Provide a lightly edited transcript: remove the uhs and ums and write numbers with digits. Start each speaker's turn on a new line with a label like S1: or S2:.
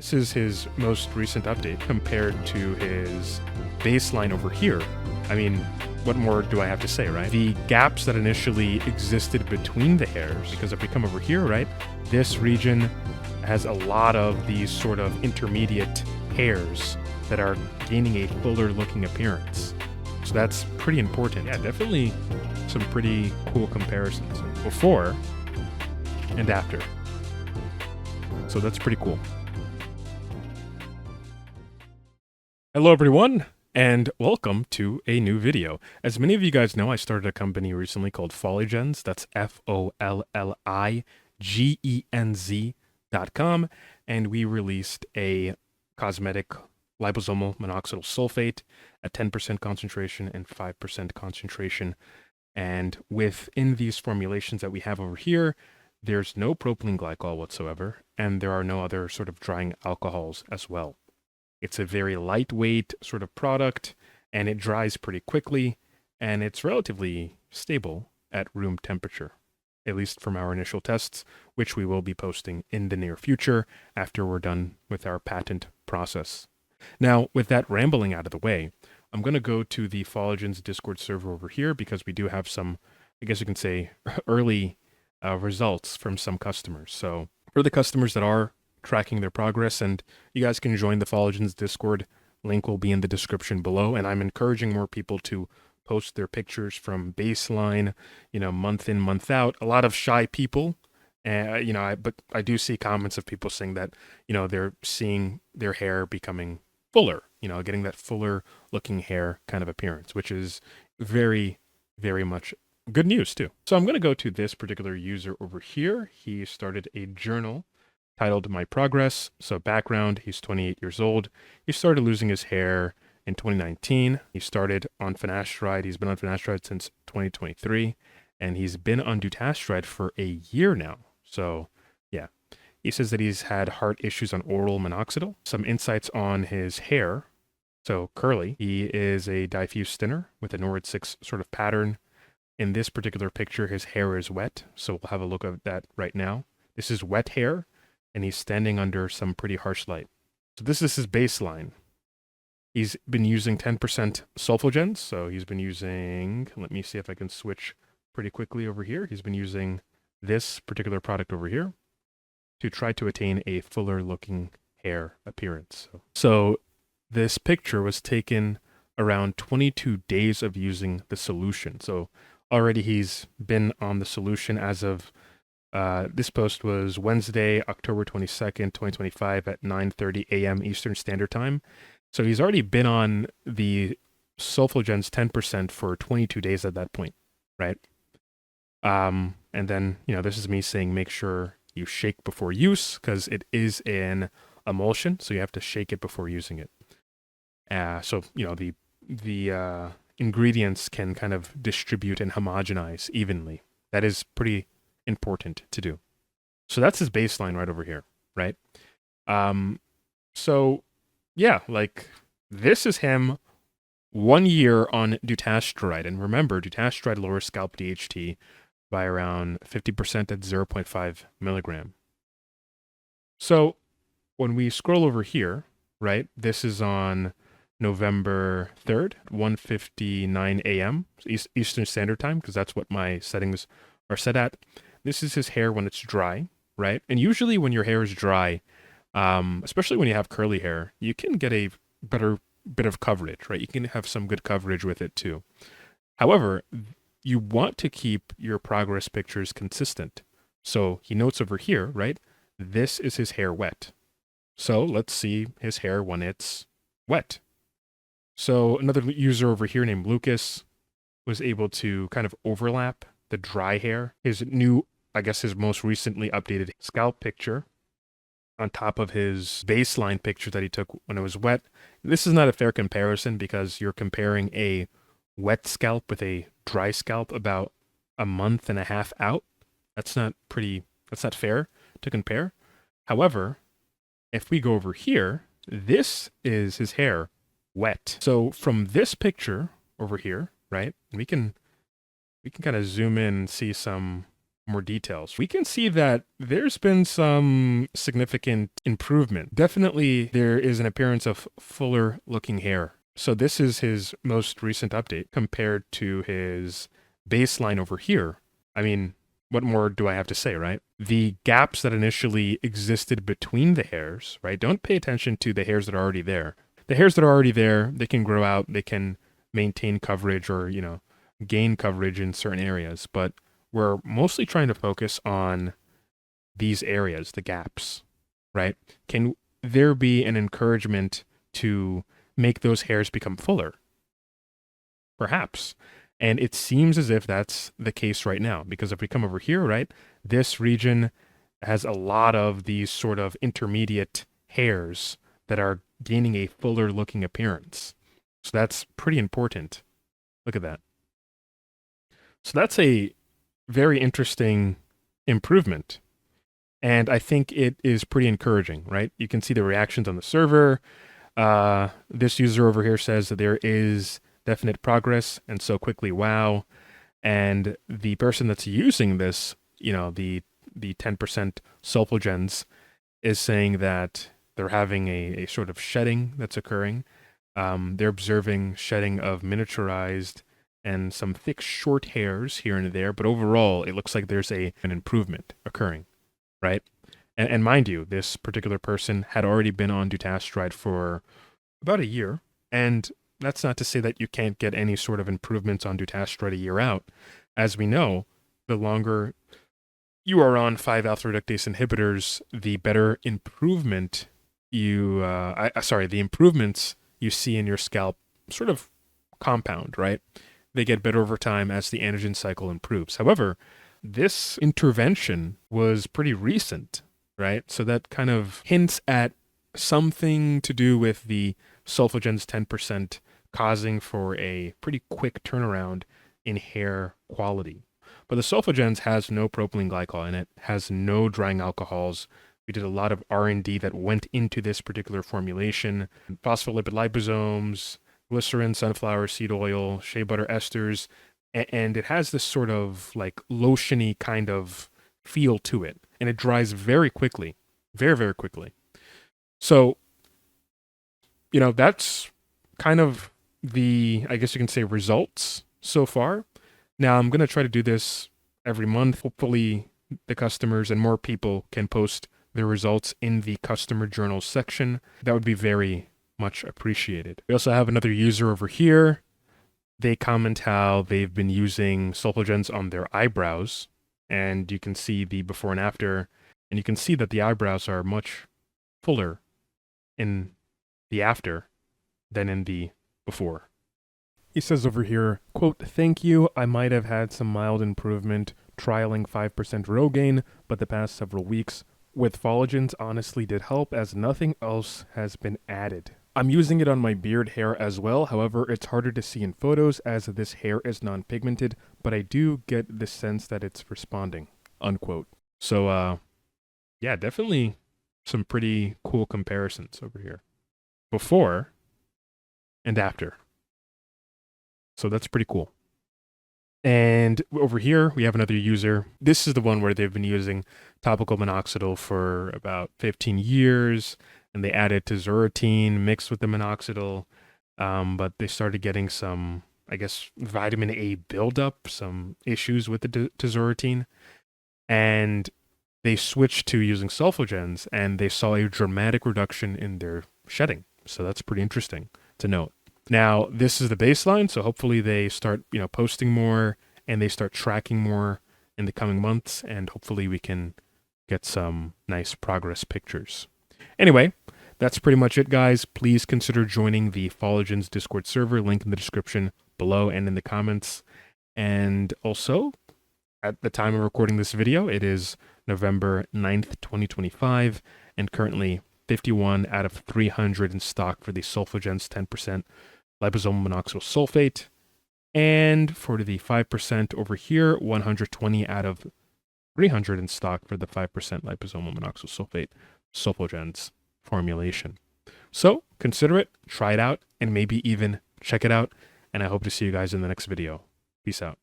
S1: This is his most recent update compared to his baseline over here. I mean, what more do I have to say, right? The gaps that initially existed between the hairs, because if we come over here, right, this region has a lot of these sort of intermediate hairs that are gaining a fuller looking appearance. So that's pretty important. Yeah, definitely some pretty cool comparisons before and after. So that's pretty cool. Hello everyone, and welcome to a new video. As many of you guys know, I started a company recently called Folligenz. That's FOLLIGENZ.com, and we released a cosmetic liposomal minoxidil sulfate at 10% concentration and 5% concentration. And within these formulations that we have over here, there's no propylene glycol whatsoever, and there are no other sort of drying alcohols as well. It's a very lightweight sort of product, and it dries pretty quickly, and it's relatively stable at room temperature, at least from our initial tests, which we will be posting in the near future after we're done with our patent process. Now, with that rambling out of the way, I'm going to go to the Folligenz Discord server over here because we do have some, I guess you can say, early results from some customers. So for the customers that are tracking their progress, and you guys can join the Folligenz Discord, link will be in the description below, and I'm encouraging more people to post their pictures from baseline, month in, month out. A lot of shy people, but I do see comments of people saying that, they're seeing their hair becoming fuller, getting that fuller looking hair kind of appearance, which is very, very much good news too. So I'm going to go to this particular user over here. He started a journal titled My Progress. So background, he's 28 years old. He started losing his hair in 2019. He started on finasteride. He's been on finasteride since 2023, and he's been on dutasteride for a year now. So yeah, he says that he's had heart issues on oral minoxidil. Some insights on his hair. So curly. He is a diffuse thinner with a Norwood 6 sort of pattern. In this particular picture, his hair is wet. So we'll have a look at that right now. This is wet hair, and he's standing under some pretty harsh light. So this is his baseline. He's been using 10% Sulfogenz, so he's been using, let me see if I can switch pretty quickly over here. He's been using this particular product over here to try to attain a fuller looking hair appearance. So this picture was taken around 22 days of using the solution. So already he's been on the solution as of this post was Wednesday, October 22nd, 2025 at 9:30 a.m. Eastern Standard Time. So he's already been on the Sulfogenz 10% for 22 days at that point, right? And then, this is me saying make sure you shake before use because it is an emulsion, so you have to shake it before using it. So, the ingredients can kind of distribute and homogenize evenly. That is pretty important to do. So that's his baseline right over here, right? So yeah, this is him 1 year on dutasteride. And remember, dutasteride lowers scalp DHT by around 50% at 0.5 milligram. So when we scroll over here, right, this is on November 3rd, 1:59 a.m. Eastern Standard Time, because that's what my settings are set at. This is his hair when it's dry, right? And usually when your hair is dry, especially when you have curly hair, you can get a better bit of coverage, right? You can have some good coverage with it too. However, you want to keep your progress pictures consistent. So he notes over here, right? This is his hair wet. So let's see his hair when it's wet. So another user over here named Lucas was able to kind of overlap the dry hair, his most recently updated scalp picture on top of his baseline picture that he took when it was wet. This is not a fair comparison because you're comparing a wet scalp with a dry scalp about a month and a half out. That's not fair to compare. However, if we go over here, this is his hair wet. So from this picture over here, right, we can kind of zoom in and see some more details, we can see that there's been some significant improvement. Definitely there is an appearance of fuller looking hair. So this is his most recent update compared to his baseline over here. I mean, what more do I have to say, right? The gaps that initially existed between the hairs, right? Don't pay attention to the hairs that are already there. The hairs that are already there, they can grow out, they can maintain coverage or, gain coverage in certain areas, but we're mostly trying to focus on these areas, the gaps, right? Can there be an encouragement to make those hairs become fuller? Perhaps. And it seems as if that's the case right now, because if we come over here, right, this region has a lot of these sort of intermediate hairs that are gaining a fuller looking appearance. So that's pretty important. Look at that. So that's a very interesting improvement. And I think it is pretty encouraging, right? You can see the reactions on the server. This user over here says that there is definite progress, and so quickly, wow. And the person that's using this, the 10% Sulfogenz, is saying that they're having a sort of shedding that's occurring. They're observing shedding of miniaturized and some thick short hairs here and there, but overall, it looks like there's an improvement occurring, right? And mind you, this particular person had already been on dutasteride for about a year, and that's not to say that you can't get any sort of improvements on dutasteride a year out. As we know, the longer you are on 5-alpha reductase inhibitors, the better improvement the improvements you see in your scalp sort of compound, right? They get better over time as the anagen cycle improves. However, this intervention was pretty recent, right? So that kind of hints at something to do with the Sulfogenz 10% causing for a pretty quick turnaround in hair quality. But the Sulfogenz has no propylene glycol in it, has no drying alcohols. We did a lot of R&D that went into this particular formulation. Phospholipid liposomes, glycerin, sunflower seed oil, shea butter esters, and it has this sort of like lotiony kind of feel to it. And it dries very quickly, very, very quickly. So, that's kind of the, I guess you can say, results so far. Now, I'm going to try to do this every month. Hopefully, the customers and more people can post their results in the customer journal section. That would be very much appreciated. We also have another user over here. They comment how they've been using Sulfogenz on their eyebrows, and you can see the before and after, and you can see that the eyebrows are much fuller in the after than in the before. He says over here, quote, "Thank you. I might have had some mild improvement trialing 5% Rogaine, but the past several weeks with Folligenz honestly did help as nothing else has been added. I'm using it on my beard hair as well. However, it's harder to see in photos as this hair is non-pigmented, but I do get the sense that it's responding," unquote. So, yeah, definitely some pretty cool comparisons over here. Before and after. So that's pretty cool. And over here, we have another user. This is the one where they've been using topical minoxidil for about 15 years, and they added tazorotene mixed with the minoxidil, but they started getting some, I guess, vitamin A buildup, some issues with the tazorotene, and they switched to using Sulfogenz, and they saw a dramatic reduction in their shedding. So that's pretty interesting to note. Now, this is the baseline, so hopefully they start, posting more and they start tracking more in the coming months, and hopefully we can get some nice progress pictures. Anyway, that's pretty much it, guys. Please consider joining the Folligenz Discord server, link in the description below and in the comments. And also, at the time of recording this video, it is November 9th, 2025, and currently 51 out of 300 in stock for the Sulfogenz 10% Liposomal Minoxidil Sulfate. And for the 5% over here, 120 out of 300 in stock for the 5% Liposomal Minoxidil Sulfate Sulfogenz formulation. So consider it, try it out, and maybe even check it out. And I hope to see you guys in the next video. Peace out.